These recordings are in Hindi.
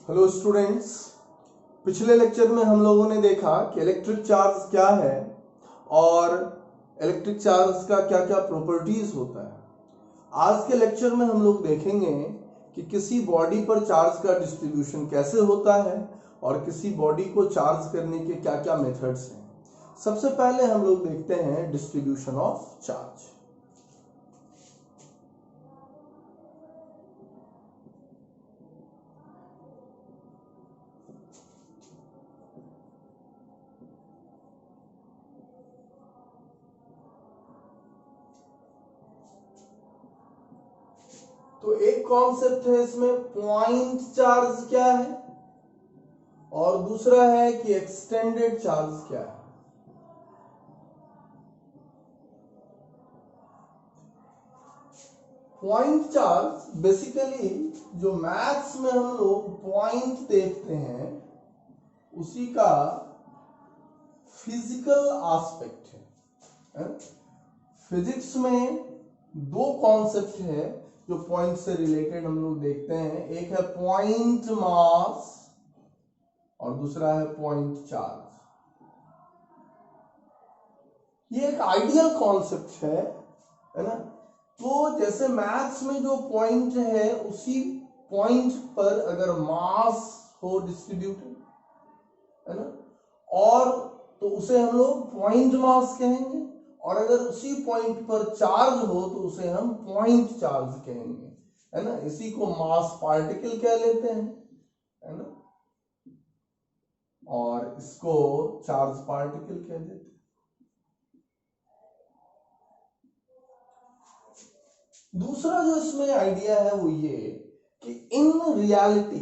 हेलो स्टूडेंट्स, पिछले लेक्चर में हम लोगों ने देखा कि इलेक्ट्रिक चार्ज क्या है और इलेक्ट्रिक चार्ज का क्या क्या प्रॉपर्टीज होता है। आज के लेक्चर में हम लोग देखेंगे कि किसी बॉडी पर चार्ज का डिस्ट्रीब्यूशन कैसे होता है और किसी बॉडी को चार्ज करने के क्या क्या मेथड्स हैं। सबसे पहले हम लोग देखते हैं डिस्ट्रीब्यूशन ऑफ चार्ज। तो एक कॉन्सेप्ट है इसमें पॉइंट चार्ज क्या है और दूसरा है कि एक्सटेंडेड चार्ज क्या है। पॉइंट चार्ज बेसिकली जो मैथ्स में हम लोग पॉइंट देखते हैं उसी का फिजिकल एस्पेक्ट है। फिजिक्स में दो कॉन्सेप्ट है जो पॉइंट से रिलेटेड हम लोग देखते हैं, एक है पॉइंट मास और दूसरा है पॉइंट चार्ज। ये एक आइडियल कॉन्सेप्ट है ना। तो जैसे मैथ्स में जो पॉइंट है उसी पॉइंट पर अगर मास हो डिस्ट्रीब्यूटेड है ना, और तो उसे हम लोग पॉइंट मास कहेंगे, और अगर उसी पॉइंट पर चार्ज हो तो उसे हम पॉइंट चार्ज कहेंगे, है ना। इसी को मास पार्टिकल कह लेते हैं, है ना, और इसको चार्ज पार्टिकल कह देते हैं। दूसरा जो इसमें आइडिया है वो ये कि इन रियलिटी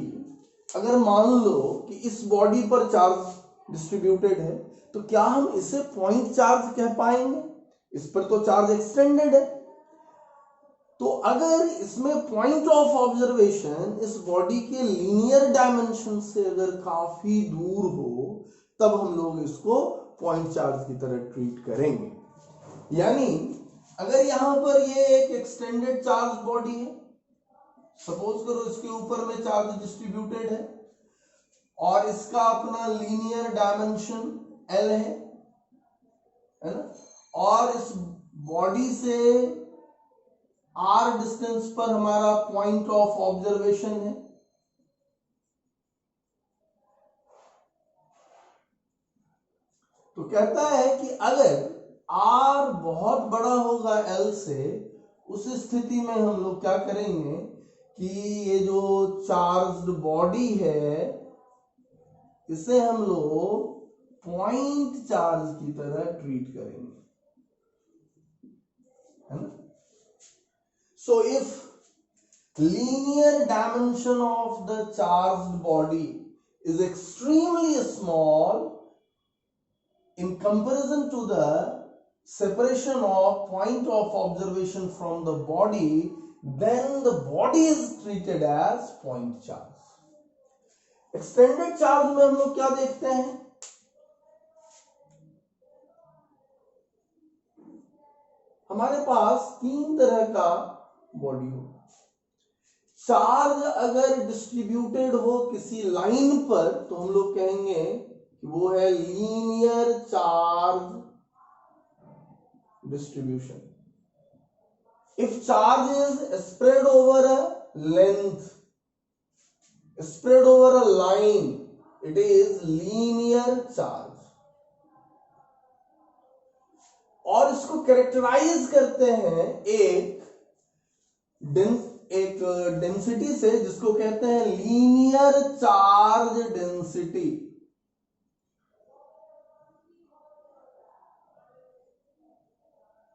अगर मान लो कि इस बॉडी पर चार्ज डिस्ट्रीब्यूटेड है तो क्या हम इसे पॉइंट चार्ज कह पाएंगे? इस पर तो चार्ज एक्सटेंडेड है। तो अगर इसमें पॉइंट ऑफ ऑब्जर्वेशन इस बॉडी के लीनियर डायमेंशन से अगर काफी दूर हो तब हम लोग इसको पॉइंट चार्ज की तरह ट्रीट करेंगे। यानी अगर यहां पर ये एक एक्सटेंडेड चार्ज बॉडी है, सपोज करो इसके ऊपर में चार्ज डिस्ट्रीब्यूटेड है और इसका अपना लीनियर डायमेंशन L है ना, और इस बॉडी से R डिस्टेंस पर हमारा पॉइंट ऑफ ऑब्जर्वेशन है। तो कहता है कि अगर R बहुत बड़ा होगा L से, उस स्थिति में हम लोग क्या करेंगे कि ये जो चार्ज्ड बॉडी है इसे हम लोग पॉइंट चार्ज की तरह ट्रीट करेंगे, है ना। So if linear dimension of the charged body is extremely small in comparison to the separation of point of observation from the body, then the body is treated as point charge. Extended charge में हम लोग क्या देखते हैं? हमारे पास तीन तरह का बॉडी हो। चार्ज अगर डिस्ट्रीब्यूटेड हो किसी लाइन पर तो हम लोग कहेंगे कि वो है linear charge distribution. If charge is spread over a length, spread over a line, it is linear charge. और इसको कैरेक्टराइज करते हैं एक डेंसिटी से जिसको कहते हैं लीनियर चार्ज डेंसिटी।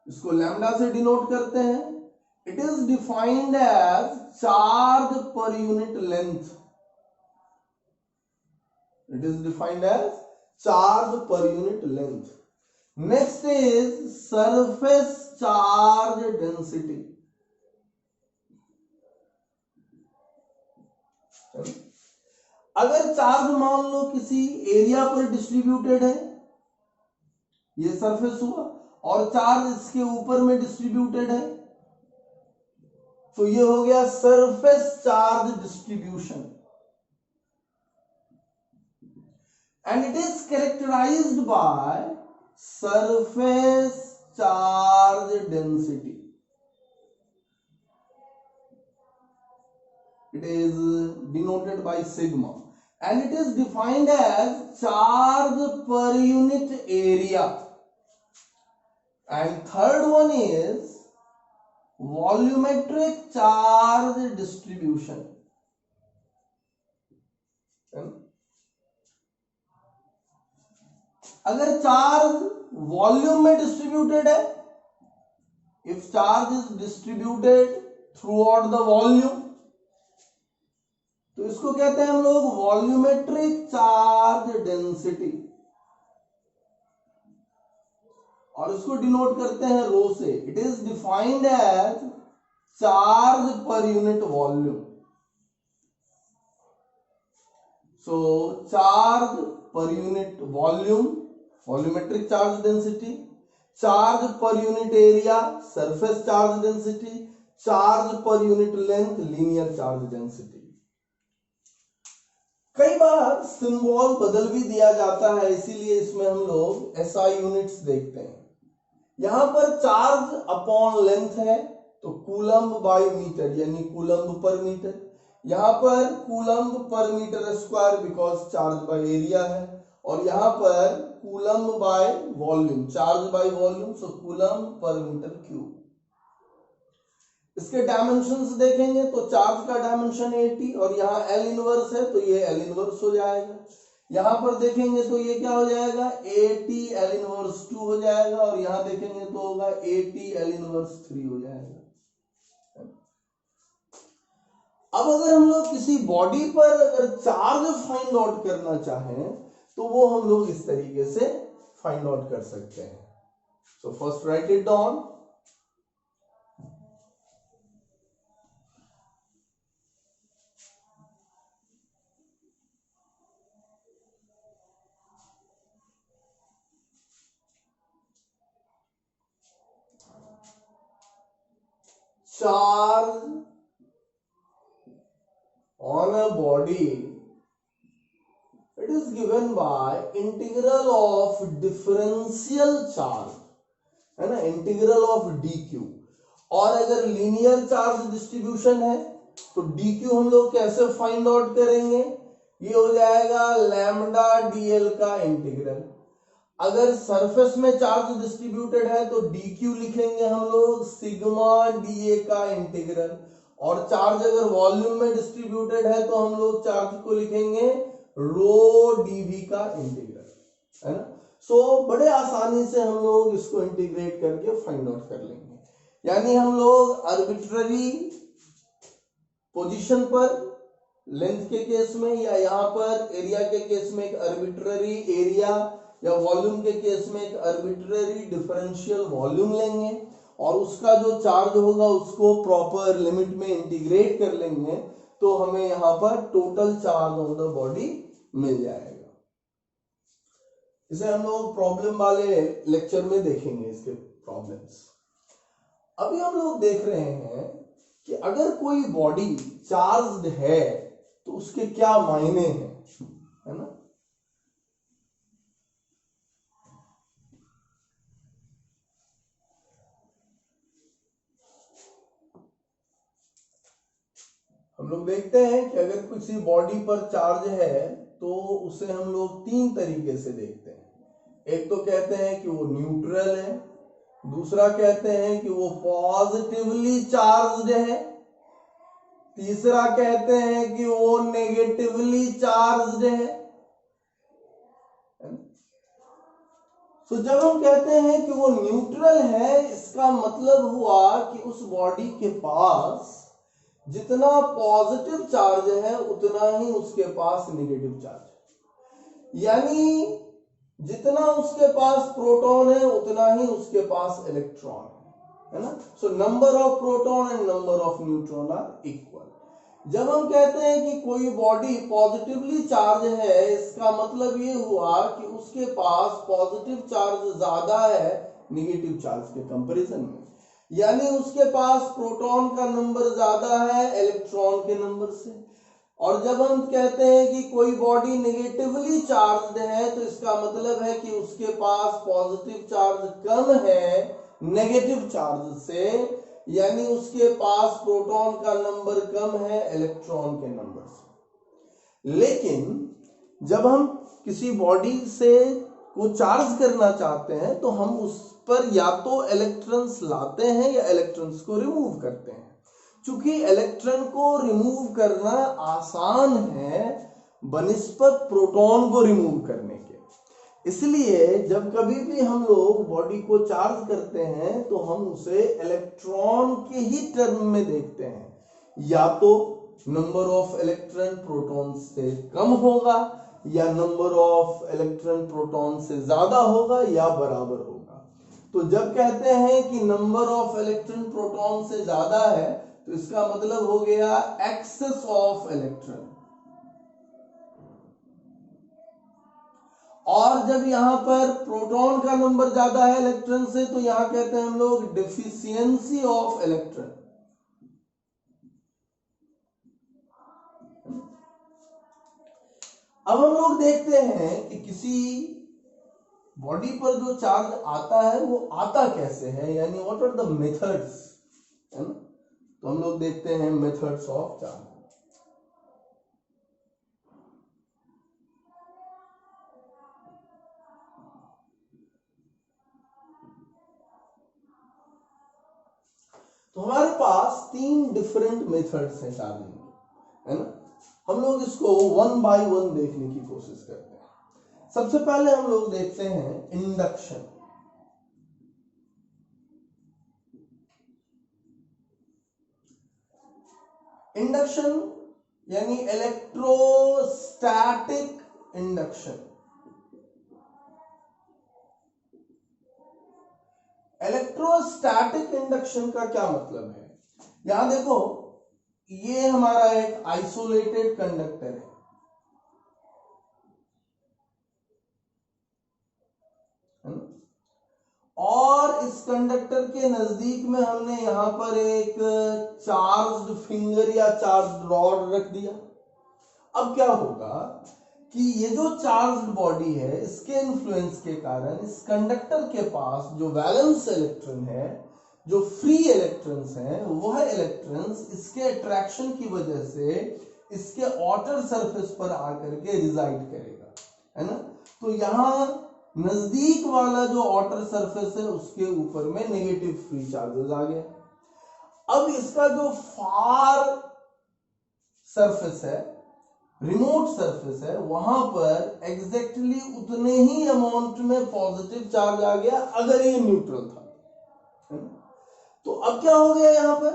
इसको लैम्डा से डिनोट करते हैं। It is defined as charge per unit length. It is defined as charge per unit length. Next is surface charge density. अगर चार्ज मान लो किसी एरिया पर डिस्ट्रीब्यूटेड है, ये सरफेस हुआ, और चार्ज इसके ऊपर में डिस्ट्रीब्यूटेड है तो ये हो गया surface charge distribution. and it is characterized by surface charge density. It is denoted by sigma, and it is defined as charge per unit area. And third one is volumetric charge distribution. अगर चार्ज वॉल्यूम में डिस्ट्रीब्यूटेड है, if charge is distributed through out the volume, तो इसको कहते हैं हम लोग वॉल्यूमेट्रिक चार्ज डेंसिटी, और इसको डिनोट करते हैं रो से. It is defined as charge per unit volume. So charge per unit volume, volumetric charge density, charge per unit area, surface charge density, charge per unit length, linear charge density. कई बार सिंबल बदल भी दिया जाता है, इसीलिए इसमें हम लोग एसआई यूनिट्स देखते हैं. यहां पर चार्ज अपॉन लेंथ है तो कूलम्ब बाय मीटर यानी कूलम्ब पर मीटर. यहां पर coulomb per metre square because charge by area है, और यहां पर coulomb by volume, charge by volume, so coulomb per metre cube. इसके डायमेंशंस देखेंगे तो चार्ज का डायमेंशन 80 और यहाँ L इनवर्स है तो ये L इनवर्स हो जाएगा. यहां पर देखेंगे तो ये क्या हो जाएगा 80 L इनवर्स 2 हो जाएगा, और यहां देखेंगे तो होगा 80 L इनवर्स 3 हो जाएगा. अब अगर हम लोग किसी बॉडी पर अगर चार्ज फाइंड आउट करना चाहें तो वो हम लोग इस तरीके से फाइंड आउट कर सकते हैं. So first right it down. Charge on a body, it is given by integral of differential charge, है ना, इंटीग्रल ऑफ dq. और अगर लीनियर चार्ज डिस्ट्रीब्यूशन है तो dq हम लोग कैसे फाइंड आउट करेंगे, ये हो जाएगा लैम्डा dl का इंटीग्रल. अगर सरफेस में चार्ज डिस्ट्रीब्यूटेड है तो dq लिखेंगे हम लोग सिग्मा dA का इंटीग्रल, और चार्ज अगर वॉल्यूम में डिस्ट्रीब्यूटेड है तो हम लोग चार्ज को लिखेंगे रो dV का इंटीग्रल, है ना. सो बड़े आसानी से हम लोग इसको इंटीग्रेट करके फाइंड आउट कर लेंगे. यानी हम लोग आर्बिट्ररी पोजीशन पर लेंथ के केस में, या यहाँ पर एरिया के केस में एक आर्बिट्ररी एरिया, या वॉल्यूम के केस में एक आर्बिट्ररी डिफरेंशियल वॉल्यूम लेंगे, और उसका जो चार्ज होगा उसको प्रॉपर लिमिट में इंटीग्रेट कर लेंगे, तो हमें यहाँ पर total charge on the body मिल जाएगा. इसे हम लोग प्रॉब्लम वाले लेक्चर में देखेंगे इसके प्रॉब्लम्स. अभी हम लोग देख रहे हैं कि अगर कोई बॉडी चार्ज्ड है तो उसके क्या मायने हैं, है ना. हम लोग देखते हैं कि अगर किसी बॉडी पर चार्ज है तो उसे हम लोग तीन तरीके से देखते हैं. एक तो कहते हैं कि वो न्यूट्रल है, दूसरा कहते हैं कि वो पॉजिटिवली चार्ज्ड है, तीसरा कहते हैं कि वो नेगेटिवली चार्ज्ड है. तो जब हम कहते हैं कि वो न्यूट्रल है, इसका मतलब हुआ कि उस बॉडी के पास जितना पॉजिटिव चार्ज है उतना ही उसके पास नेगेटिव चार्ज है. यानी जितना उसके पास प्रोटॉन है उतना ही उसके पास इलेक्ट्रॉन है ना. So number of proton and number of neutron are equal. जब हम कहते हैं कि कोई बॉडी पॉजिटिवली चार्ज है, इसका मतलब ये हुआ कि उसके पास पॉजिटिव चार्ज ज्यादा है नेगेटिव चार्ज के कंपैरिजन में. यानी उसके पास प्रोटॉन का नंबर ज्यादा है इलेक्ट्रॉन के नंबर से. और जब हम कहते हैं कि कोई बॉडी नेगेटिवली चार्ज्ड है तो इसका मतलब है कि उसके पास पॉजिटिव चार्ज कम है नेगेटिव चार्ज से, यानी उसके पास प्रोटॉन का नंबर कम है इलेक्ट्रॉन के नंबर से। लेकिन जब हम किसी बॉडी से को चार्ज करना चाहते हैं तो हम उस पर या तो इलेक्ट्रॉन्स लाते हैं या इलेक्ट्रॉन्स को रिमूव करते हैं। चूंकि इलेक्ट्रॉन को रिमूव करना आसान है बनिस्बत प्रोटॉन को रिमूव करने के, इसलिए जब कभी भी हम लोग बॉडी को चार्ज करते हैं तो हम उसे इलेक्ट्रॉन के ही टर्म में देखते हैं, या तो नंबर ऑफ इलेक्ट्रॉन प्रोटॉन से कम होगा या नंबर ऑफ इलेक्ट्रॉन प्रोटॉन से ज्यादा होगा या बराबर होगा। तो जब कहते हैं कि नंबर ऑफ इलेक्ट्रॉन प्रोटॉन से ज्यादा है तो इसका मतलब हो गया एक्सेस ऑफ इलेक्ट्रॉन, और जब यहां पर प्रोटॉन का नंबर ज्यादा है इलेक्ट्रॉन से तो यहां कहते हैं हम लोग डिफिशियंसी ऑफ इलेक्ट्रॉन। अब हम लोग देखते हैं कि किसी बॉडी पर जो चार्ज आता है वो आता कैसे है, यानी व्हाट आर द मेथड्स, है ना। तो हम लोग देखते हैं मेथड्स ऑफ चार्ज। तो हमारे पास 3 डिफरेंट मेथड्स हैं चार्जिंग के, है ना। हम लोग इसको वन बाय वन देखने की कोशिश करते हैं। सबसे पहले हम लोग देखते हैं इंडक्शन। इंडक्शन यानी इलेक्ट्रोस्टैटिक इंडक्शन। इलेक्ट्रोस्टैटिक इंडक्शन का क्या मतलब है, यहां देखो ये हमारा एक आइसोलेटेड कंडक्टर है, और इस कंडक्टर के नजदीक में हमने यहां पर एक चार्ज्ड फिंगर या चार्ज्ड रॉड रख दिया। अब क्या होगा कि ये जो चार्ज्ड बॉडी है इसके इन्फ्लुएंस के कारण इस कंडक्टर के पास जो वैलेंस इलेक्ट्रॉन है, जो फ्री इलेक्ट्रॉन्स हैं, वह इलेक्ट्रॉन्स इसके अट्रैक्शन की वजह से इसके आउटर सरफेस पर आकर के रिजाइड करेगा, है ना। तो यहां नजदीक वाला जो आउटर सरफेस है उसके ऊपर में नेगेटिव फ्री चार्जेस आ गए। अब इसका जो फार सरफेस है, रिमोट सरफेस है, वहां पर एग्जैक्टली उतने ही अमाउंट में पॉजिटिव चार्ज आ गया अगर ये न्यूट्रल था, है ना? तो अब क्या हो गया यहां पर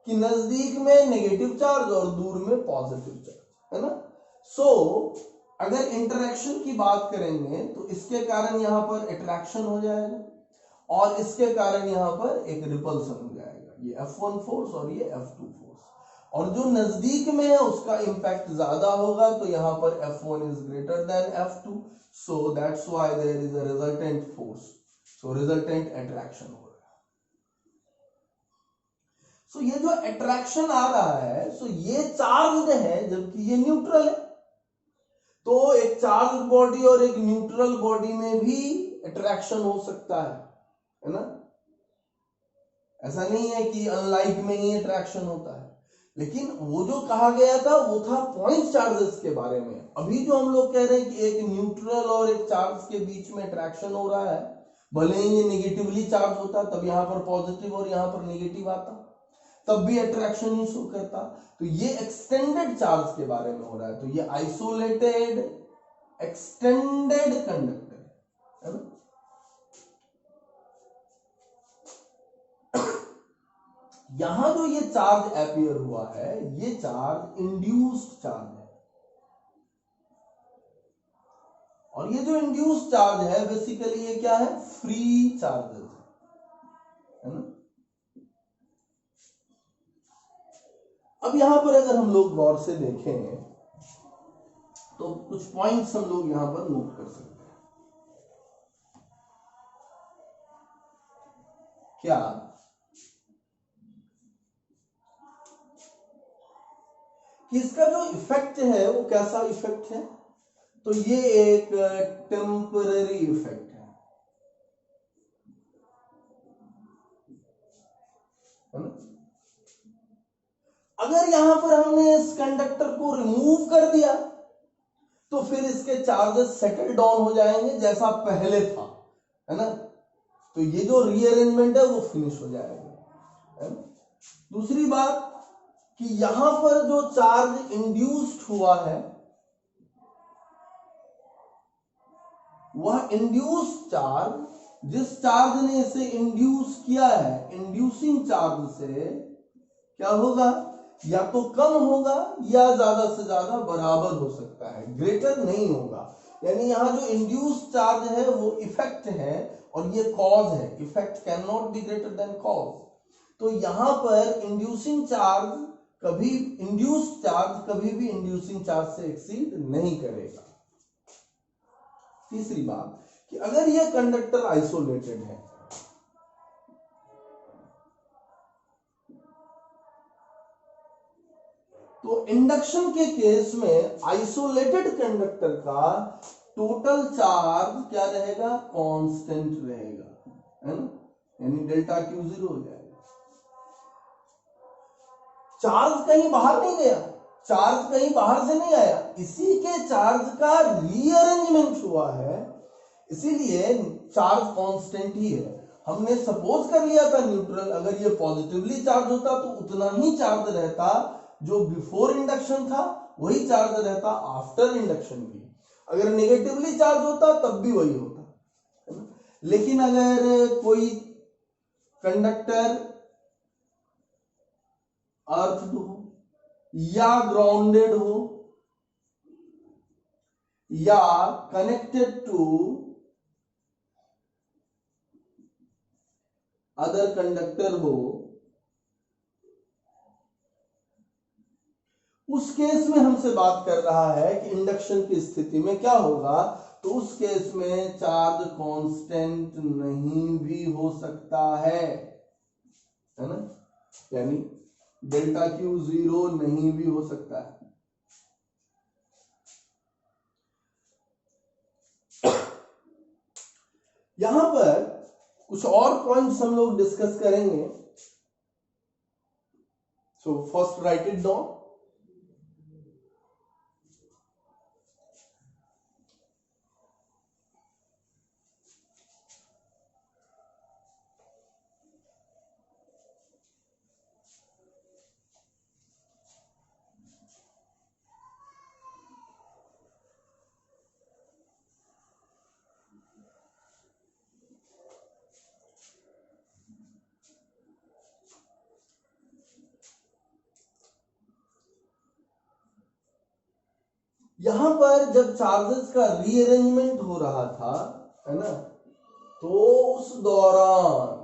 कि नजदीक में नेगेटिव चार्ज और दूर में पॉजिटिव चार्ज, है ना। सो अगर इंटरेक्शन की बात करेंगे तो इसके कारण यहां पर अट्रैक्शन हो जाएगा और इसके कारण यहां पर एक रिपल्सन हो जाएगा, ये F1 फोर्स और ये F2 फोर्स, और जो नजदीक में है उसका इंपैक्ट ज्यादा होगा, तो यहां पर F1 is greater than F2, so that's why there is a resultant force, so resultant attraction हो रहा है। सो ये जो अट्रैक्शन आ रहा है, सो ये चार्ज्ड है जबकि ये न्यूट्रल है। तो एक चार्ज बॉडी और एक न्यूट्रल बॉडी में भी अट्रैक्शन हो सकता है ना। ऐसा नहीं है कि अनलाइक में ही अट्रैक्शन होता है, लेकिन वो जो कहा गया था वो था पॉइंट चार्जेस के बारे में। अभी जो हम लोग कह रहे हैं कि एक न्यूट्रल और एक चार्ज के बीच में अट्रैक्शन हो रहा है, भले ही ये नेगेटिवली चार्ज होता तब यहां पर पॉजिटिव और यहां पर नेगेटिव आता तब भी अट्रैक्शन ही शो करता। तो ये एक्सटेंडेड चार्ज के बारे में हो रहा है, तो ये आइसोलेटेड एक्सटेंडेड कंडक्टर है ना। यहां जो ये चार्ज अपीयर हुआ है ये चार्ज इंड्यूस्ड चार्ज है, और ये जो इंड्यूस्ड चार्ज है बेसिकली ये क्या है, फ्री चार्जेस है ना। अब यहां पर अगर हम लोग गौर से देखें तो कुछ पॉइंट्स हम लोग यहां पर नोट कर सकते हैं। क्या कि इसका जो इफेक्ट है वो कैसा इफेक्ट है, तो ये एक टेम्पररी इफेक्ट है ना। अगर यहां पर हमने इस कंडक्टर को रिमूव कर दिया तो फिर इसके चार्जेस सेटल डाउन हो जाएंगे जैसा पहले था, है ना। तो ये जो रीअरेंजमेंट है वो फिनिश हो जाएगा, है ना। दूसरी बात कि यहां पर जो चार्ज इंड्यूस्ड हुआ है वह इंड्यूस्ड चार्ज, जिस चार्ज ने इसे इंड्यूस किया है, इंड्यूसिंग चार्ज से क्या होगा, या तो कम होगा या ज्यादा से ज्यादा बराबर हो सकता है, ग्रेटर नहीं होगा। यानी यहां जो इंड्यूस चार्ज है वो इफेक्ट है और ये कॉज है, effect can not be greater than cause. तो यहां पर इंड्यूसिंग चार्ज कभी भी इंड्यूसिंग चार्ज से एक्सीड नहीं करेगा। तीसरी बात कि अगर यह कंडक्टर आइसोलेटेड है, तो इंडक्शन के केस में आइसोलेटेड कंडक्टर का टोटल चार्ज क्या रहेगा, कांस्टेंट रहेगा, है ना, यानी डेल्टा क्यू 0 हो जाएगा। चार्ज कहीं बाहर नहीं गया, चार्ज कहीं बाहर से नहीं आया, इसी के चार्ज का रीअरेंजमेंट हुआ है, इसीलिए चार्ज कांस्टेंट ही है। हमने सपोज कर लिया था न्यूट्रल, अगर ये पॉजिटिवली चार्ज होता तो उतना ही चार्ज रहता जो बिफोर इंडक्शन था, वही चार्ज रहता आफ्टर इंडक्शन भी। अगर नेगेटिवली चार्ज होता तब भी वही होता, है ना। लेकिन अगर कोई कंडक्टर अर्थड हो या ग्राउंडेड हो या कनेक्टेड टू अदर कंडक्टर हो, उस केस में हमसे बात कर रहा है कि इंडक्शन की स्थिति में क्या होगा, तो उस केस में चार्ज कांस्टेंट नहीं भी हो सकता है ना, यानी डेल्टा क्यू 0 नहीं भी हो सकता है। यहां पर कुछ और पॉइंट्स हम लोग डिस्कस करेंगे। So first right it down. यहां पर जब चार्जेस का रीअरेंजमेंट हो रहा था, है ना, तो उस दौरान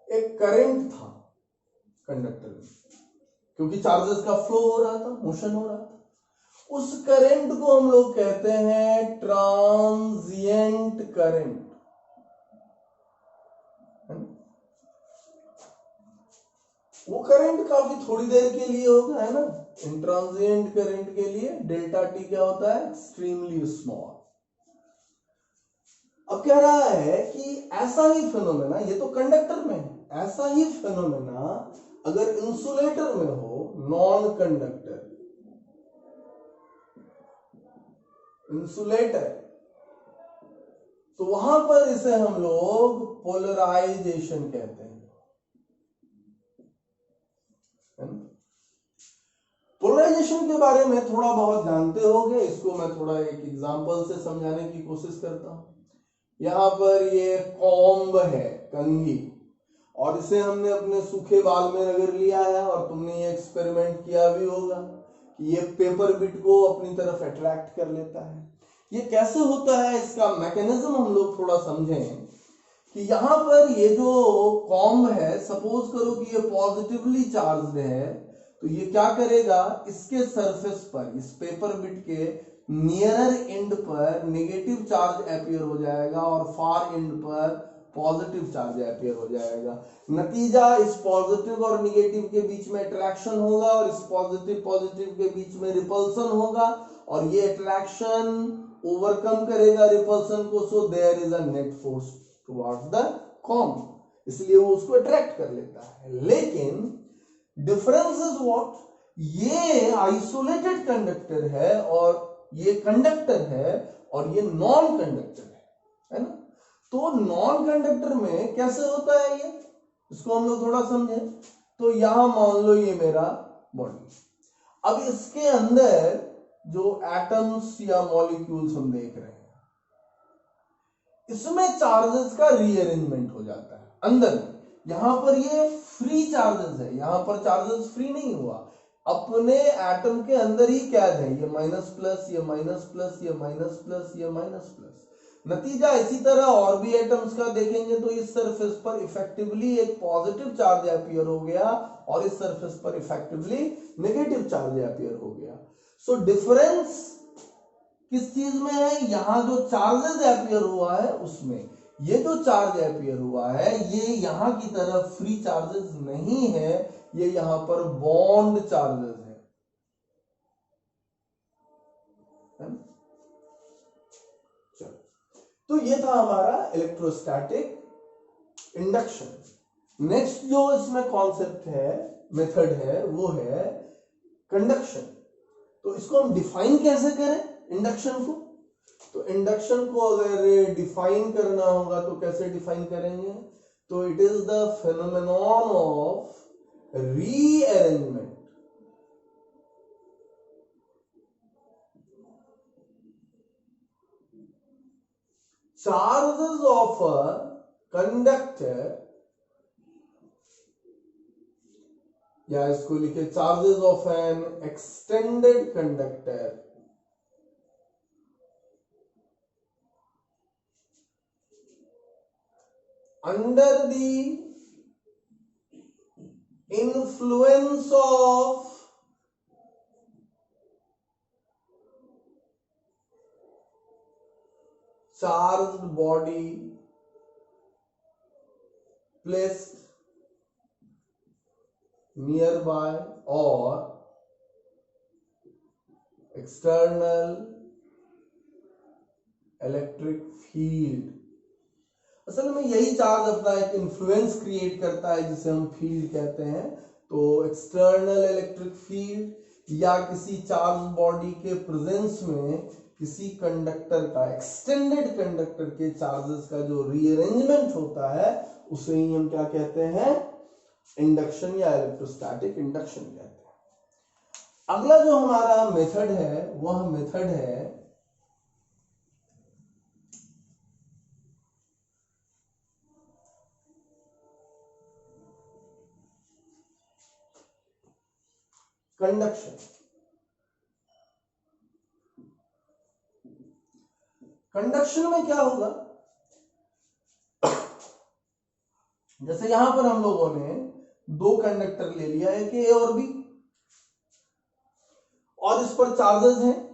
एक करंट था कंडक्टर में, क्योंकि चार्जेस का फ्लो हो रहा था, मोशन हो रहा था। उस करंट को हम लोग कहते हैं ट्रांजिएंट करंट, वो करंट काफी थोड़ी देर के लिए होगा, है ना। इंट्रांजिएंट करंट के लिए डेल्टा टी क्या होता है, एक्सट्रीमली स्मॉल। अब कह रहा है कि ऐसा ही फिनोमेना, ये तो कंडक्टर में है, ऐसा ही फिनोमेना अगर इंसुलेटर में हो, नॉन कंडक्टर इंसुलेटर, तो वहां पर इसे हम लोग पोलराइजेशन कहते हैं। पोलराइजेशन के बारे में थोड़ा बहुत जानते होंगे, इसको मैं थोड़ा एक एग्जांपल से समझाने की कोशिश करता हूं। यहां पर ये कॉम्ब है, कंघी, और इसे हमने अपने सूखे बाल में रगड़ लिया है, और तुमने ये एक्सपेरिमेंट किया भी होगा कि ये पेपर बिट को अपनी तरफ अट्रैक्ट कर लेता है। ये कैसे होता है, इसका मैकेनिज्म हम लोग थोड़ा समझें कि यहां पर ये जो कॉम्ब है, सपोज करो कि ये पॉजिटिवली चार्ज्ड है, तो ये क्या करेगा, इसके सरफेस पर, इस पेपर बिट के नियरर एंड पर नेगेटिव चार्ज अपीयर हो जाएगा और फार एंड पर पॉजिटिव चार्ज अपीयर हो जाएगा। नतीजा इस पॉजिटिव और नेगेटिव के बीच में अट्रैक्शन होगा और इस पॉजिटिव पॉजिटिव के बीच में रिपल्सन होगा और ये अट्रैक्शन ओवरकम करेगा रिपल्सन को, so there is a net force towards the COM, इसलिए वो उसको अट्रैक्ट कर लेता है। लेकिन डिफरेंस इज व्हाट, ये आइसोलेटेड कंडक्टर है और ये कंडक्टर है और ये नॉन कंडक्टर है ना। तो नॉन कंडक्टर में कैसे होता है ये, इसको हम लोग थोड़ा समझे। तो यहां मान लो ये मेरा बॉडी, अब इसके अंदर जो एटम्स या मॉलिक्यूल्स हम देख रहे हैं, इसमें चार्जेस का रीअरेंजमेंट हो जाता है अंदर में। यहां पर ये फ्री चार्जेस है, यहां पर चार्जेस फ्री नहीं हुआ, अपने एटम के अंदर ही कैद है, ये माइनस प्लस, ये माइनस प्लस, ये माइनस प्लस, ये माइनस प्लस। नतीजा इसी तरह और भी एटम्स का देखेंगे तो इस सरफेस पर इफेक्टिवली एक पॉजिटिव चार्ज अपीयर हो गया और इस सरफेस पर इफेक्टिवली नेगेटिव चार्ज अपीयर हो गया। सो डिफरेंस किस चीज में है, यहां जो चार्जेस अपीयर हुआ है उसमें। ये जो चार्ज अपीयर हुआ है ये यहां की तरफ फ्री चार्जेस नहीं है, ये यहां पर बॉन्ड चार्जेस है। तो ये था हमारा इलेक्ट्रोस्टैटिक इंडक्शन। नेक्स्ट जो इसमें कॉन्सेप्ट है, मेथड है, वो है कंडक्शन। तो इसको हम डिफाइन कैसे करें इंडक्शन को, तो इंडक्शन को अगर डिफाइन करना होगा तो कैसे डिफाइन करेंगे, तो it is the phenomenon of rearrangement charges of a conductor, या इसको लिखे charges of an extended conductor under the influence of charged body placed nearby or external electric field। असल में यही चार्ज अपना एक इन्फ्लुएंस क्रिएट करता है जिसे हम फील्ड कहते हैं। तो एक्सटर्नल इलेक्ट्रिक फील्ड या किसी चार्ज बॉडी के प्रेजेंस में किसी कंडक्टर का, एक्सटेंडेड कंडक्टर के चार्जेस का जो रीअरेंजमेंट होता है उसे ही हम क्या कहते हैं, इंडक्शन या इलेक्ट्रोस्टैटिक इंडक्शन कहते हैं। अगला जो हमारा मेथड है वह मेथड है कंडक्शन। कंडक्शन में क्या होगा, जैसे यहां पर हम लोगों ने दो कंडक्टर ले लिया, एक ए और बी, और इस पर चार्जेस हैं।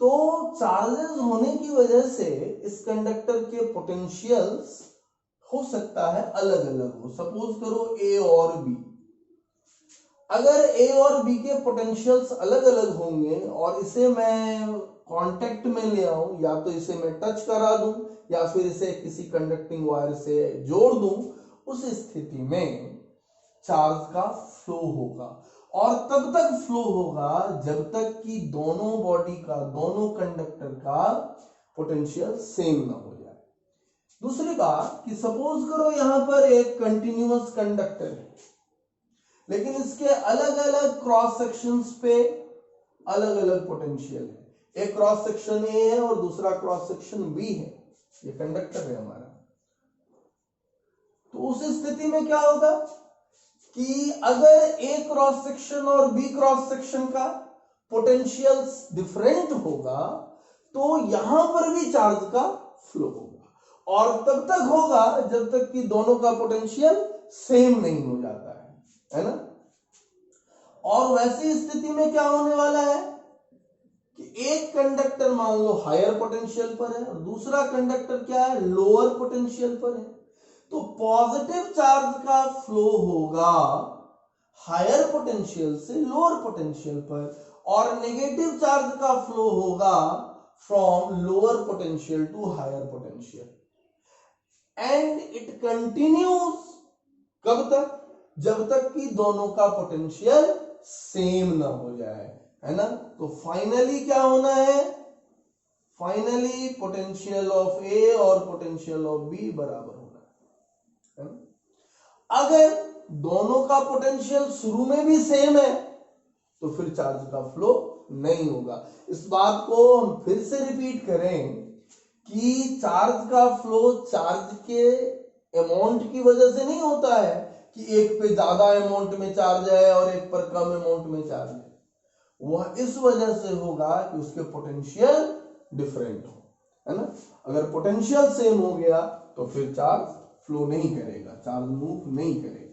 तो चार्जेस होने की वजह से इस कंडक्टर के पोटेंशियल्स हो सकता है अलग अलग हो। सपोज करो ए और बी, अगर ए और बी के पोटेंशियल्स अलग अलग होंगे और इसे मैं कांटेक्ट में ले आऊं, या तो इसे मैं टच करा दूं या फिर इसे किसी कंडक्टिंग वायर से जोड़ दूं, उस स्थिति में चार्ज का फ्लो होगा। और तब तक फ्लो होगा जब तक कि दोनों बॉडी का, दोनों कंडक्टर का पोटेंशियल सेम ना हो जाए। दूसरी बात कि सपोज करो यहां पर एक कंटिन्यूअस कंडक्टर है, लेकिन इसके अलग अलग क्रॉस सेक्शंस पे अलग अलग पोटेंशियल है। एक क्रॉस सेक्शन ए है और दूसरा क्रॉस सेक्शन बी है, ये कंडक्टर है हमारा। तो उस स्थिति में क्या होगा कि अगर ए क्रॉस सेक्शन और बी क्रॉस सेक्शन का पोटेंशियल डिफरेंट होगा तो यहां पर भी चार्ज का फ्लो होगा, और तब तक होगा जब तक कि दोनों का पोटेंशियल सेम नहीं हो जाता है ना। और वैसी स्थिति में क्या होने वाला है कि एक कंडक्टर मान लो हायर पोटेंशियल पर है और दूसरा कंडक्टर क्या है, लोअर पोटेंशियल पर है, तो पॉजिटिव चार्ज का फ्लो होगा हायर पोटेंशियल से लोअर पोटेंशियल पर और नेगेटिव चार्ज का फ्लो होगा from lower potential to higher potential and it continues कब तक, जब तक कि दोनों का पोटेंशियल सेम ना हो जाए, है ना। तो फाइनली क्या होना है, फाइनली पोटेंशियल ऑफ ए और पोटेंशियल ऑफ बी बराबर होना है ना? अगर दोनों का पोटेंशियल शुरू में भी सेम है तो फिर चार्ज का फ्लो नहीं होगा। इस बात को हम फिर से रिपीट करें कि चार्ज का फ्लो चार्ज के अमाउंट की वजह से नहीं होता है कि एक पे ज्यादा अमाउंट में चार्ज है और एक पर कम अमाउंट में चार्ज है, वह इस वजह से होगा कि उसके पोटेंशियल डिफरेंट हो, है ना। अगर पोटेंशियल सेम हो गया तो फिर चार्ज फ्लो नहीं करेगा, चार्ज मूव नहीं करेगा।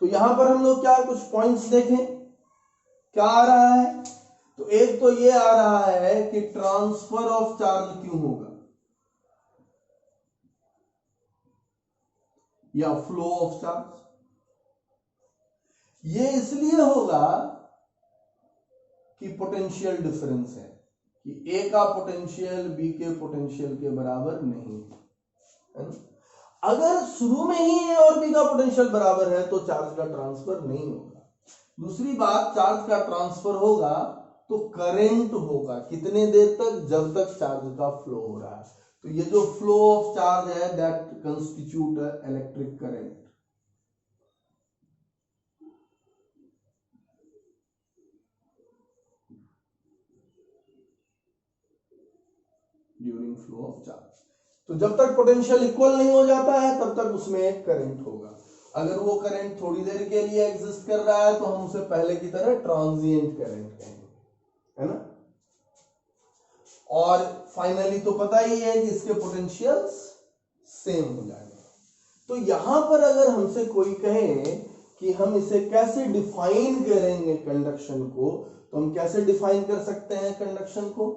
तो यहां पर हम लोग क्या कुछ पॉइंट्स देखें, क्या आ रहा है। तो एक तो ये आ रहा है कि ट्रांसफर ऑफ चार्ज क्यों होगा या फ्लो ऑफ चार्ज, ये इसलिए होगा कि पोटेंशियल डिफरेंस है, कि ए का पोटेंशियल बी के पोटेंशियल के बराबर नहीं है ना? अगर शुरू में ही ए और बी का पोटेंशियल बराबर है तो चार्ज का ट्रांसफर नहीं होगा। दूसरी बात, चार्ज का ट्रांसफर होगा तो करंट होगा, कितने देर तक, जब तक चार्ज का फ्लो हो रहा है। तो ये जो फ्लो ऑफ चार्ज है that constitute electric current. During flow of charge, तो जब तक पोटेंशियल इक्वल नहीं हो जाता है तब तक उसमें एक करंट होगा। अगर वो करंट थोड़ी देर के लिए एग्जिस्ट कर रहा है तो हम उसे पहले की तरह ट्रांजिएंट करंट कहेंगे, है ना। और फाइनली तो पता ही है कि इसके पोटेंशियल्स सेम हो जाएंगे। तो यहां पर अगर हमसे कोई कहे कि हम इसे कैसे डिफाइन करेंगे कंडक्शन को, तो हम कैसे डिफाइन कर सकते हैं कंडक्शन को।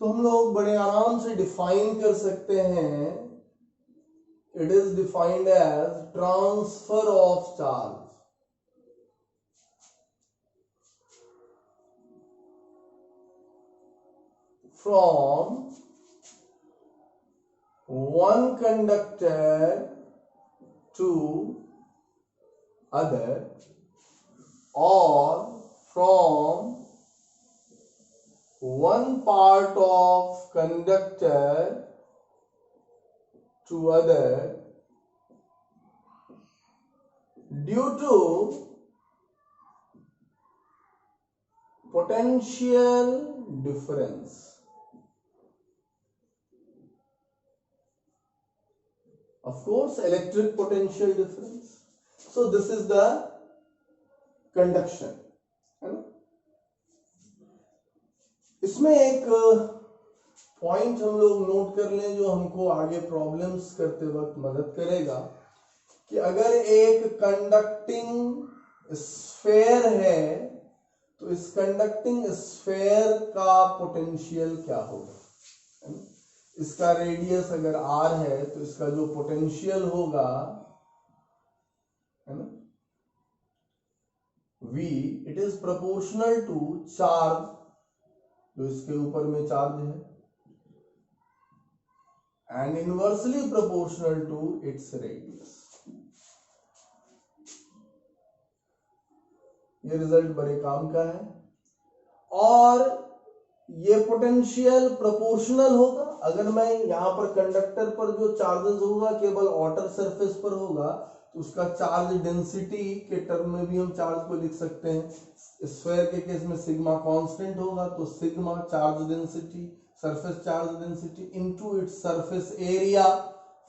तो हम लोग बड़े आराम से डिफाइन कर सकते हैं, it is defined as transfer of charge from one conductor to other or from one part of conductor to other due to potential difference. Of course, electric potential difference. So this is the conduction, है ना। इसमें एक पॉइंट हम लोग नोट कर लें जो हमको आगे प्रॉब्लम्स करते वक्त मदद करेगा, कि अगर एक कंडक्टिंग स्फेयर है तो इस कंडक्टिंग स्फेयर का पोटेंशियल क्या होगा, है ना? इसका रेडियस अगर r है तो इसका जो पोटेंशियल होगा, है ना, v, it is proportional to charge, जो इसके ऊपर में चार्ज है, and inversely proportional to its radius. ये रिजल्ट बड़े काम का है। और ये पोटेंशियल प्रोपोर्शनल होगा। अगर मैं यहां पर कंडक्टर पर जो चार्जेस होगा केवल आउटर सरफेस पर होगा, तो उसका चार्ज डेंसिटी के टर्म में भी हम चार्ज को लिख सकते हैं। स्फीयर के केस में सिग्मा कांस्टेंट होगा, तो sigma charge density, surface charge density into its surface area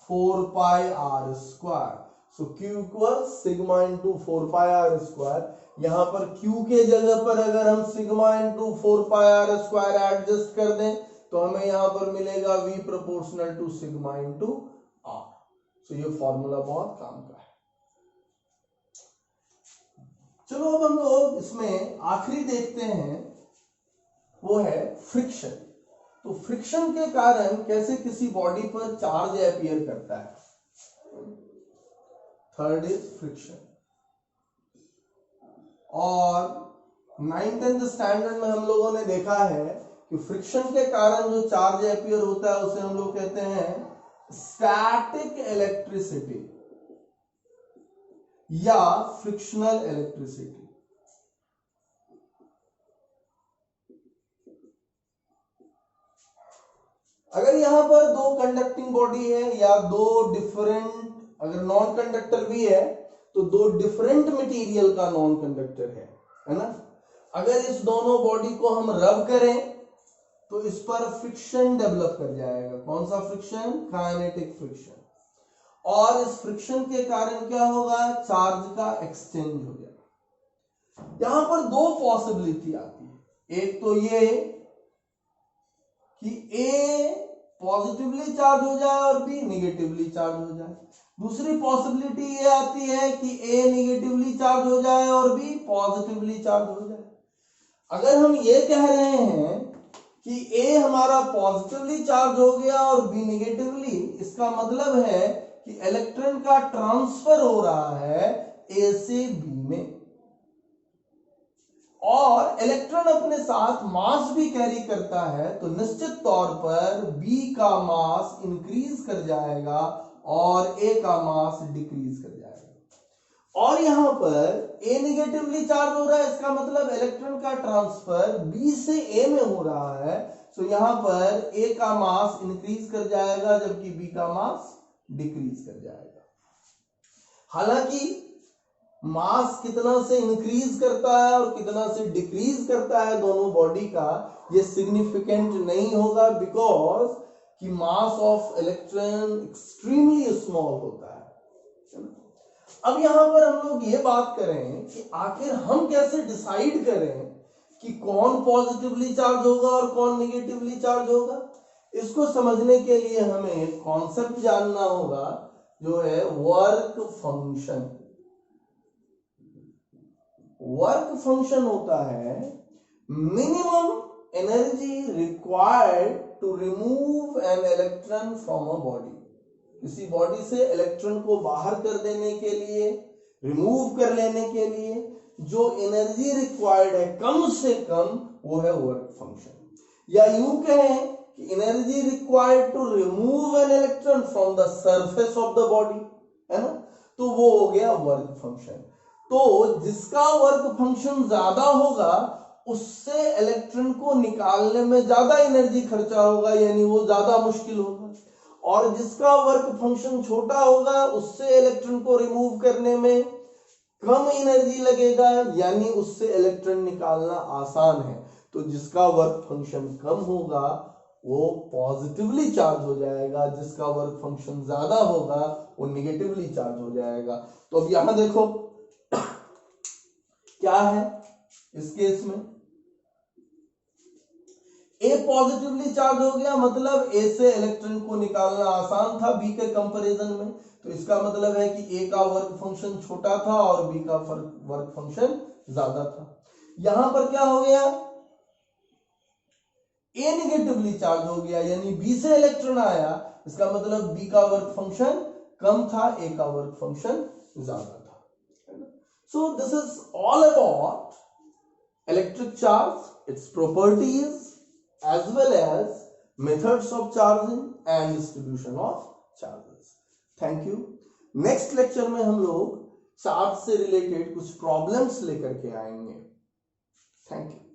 4 pi R square. So Q equal sigma into 4 pi R square. यहां पर Q के जगह पर अगर हम sigma into 4 pi R square adjust कर दें तो हमें यहां पर मिलेगा V proportional to sigma into R. So ये फॉर्मूला बहुत काम का है। चलो अब हम लोग इसमें आखिरी देखते हैं, वो है फ्रिक्शन। तो फ्रिक्शन के कारण कैसे किसी बॉडी पर चार्ज अपीयर करता है। Third is friction. और 9th स्टैंडर्ड में हम लोगों ने देखा है कि फ्रिक्शन के कारण जो चार्ज अपीयर होता है उसे हम लोग कहते हैं स्टैटिक इलेक्ट्रिसिटी या फ्रिक्शनल इलेक्ट्रिसिटी। अगर यहां पर दो कंडक्टिंग बॉडी है या दो डिफरेंट, अगर नॉन कंडक्टर भी है तो दो डिफरेंट मटेरियल का नॉन कंडक्टर है ना। अगर इस दोनों बॉडी को हम रब करें तो इस पर फ्रिक्शन डेवलप कर जाएगा। कौन सा फ्रिक्शन? Kinetic friction. और इस फ्रिक्शन के कारण क्या होगा? चार्ज का एक्सचेंज हो जाएगा। यहां पर दो पॉसिबिलिटी आती है। एक तो ये कि A पॉजिटिवली चार्ज हो जाए और B निगेटिवली चार्ज हो जाए। दूसरी पॉसिबिलिटी ये आती है कि A निगेटिवली चार्ज हो जाए और B पॉजिटिवली चार्ज हो जाए। अगर हम ये कह रहे हैं कि A हमारा पॉजिटिवली चार्ज हो गया और B निगेटिवली, इसका मतलब है कि इलेक्ट्रॉन का ट्रांसफर हो रहा है A से B में, और इलेक्ट्रॉन अपने साथ मास भी कैरी करता है, तो निश्चित तौर पर B का मास इंक्रीज कर जाएगा और A का मास डिक्रीज कर जाएगा। और यहां पर A निगेटिवली चार्ज हो रहा है, इसका मतलब इलेक्ट्रॉन का ट्रांसफर B से A में हो रहा है, तो यहां पर A का मास इंक्रीज कर जाएगा जबकि B का मास डिक्रीज कर जाएगा। हालांकि मास कितना से इंक्रीज करता है और कितना से डिक्रीज करता है दोनों बॉडी का, ये सिग्निफिकेंट नहीं होगा, बिकॉज कि mass of electron extremely small होता है। अब यहां पर हम लोग ये बात करें कि आखिर हम कैसे डिसाइड करें कि कौन पॉजिटिवली चार्ज होगा और कौन निगेटिवली चार्ज होगा। इसको समझने के लिए हमें एक कॉन्सेप्ट जानना होगा, जो है वर्क फंक्शन। वर्क फंक्शन होता है minimum energy required to remove an electron from a body. किसी बॉडी से इलेक्ट्रॉन को बाहर कर देने के लिए, रिमूव कर लेने के लिए जो एनर्जी रिक्वायर्ड है कम से कम, वो है वर्क फंक्शन। या यूं कहें कि energy required to remove an electron from the surface of the body, है ना, तो वो हो गया वर्क फंक्शन। तो जिसका वर्क फंक्शन ज्यादा होगा उससे इलेक्ट्रॉन को निकालने में ज्यादा एनर्जी खर्चा होगा, यानी वो ज्यादा मुश्किल होगा। और जिसका वर्क फंक्शन छोटा होगा उससे इलेक्ट्रॉन को रिमूव करने में कम एनर्जी लगेगा, यानी उससे इलेक्ट्रॉन निकालना आसान है। तो जिसका वर्क फंक्शन कम होगा वो पॉजिटिवली चार्ज हो जाएगा, जिसका वर्क फंक्शन ज्यादा होगा वो निगेटिवली चार्ज हो जाएगा। तो अब यहां देखो क्या है इस केस में, A पॉजिटिवली चार्ज हो गया, मतलब A से इलेक्ट्रॉन को निकालना आसान था B के कंपैरिजन में, तो इसका मतलब है कि A का वर्क फंक्शन छोटा था और B का वर्क फंक्शन ज्यादा था। यहां पर क्या हो गया, A निगेटिवली चार्ज हो गया, यानी B से इलेक्ट्रॉन आया, इसका मतलब B का वर्क फंक्शन कम था, A का वर्क फंक्शन ज्यादा था। So this is all about electric charge, its properties, as well as methods of charging and distribution of charges. Thank you. Next lecture में हम लोग चार्ज से रिलेटेड कुछ प्रॉब्लम्स लेकर के आएंगे। Thank you.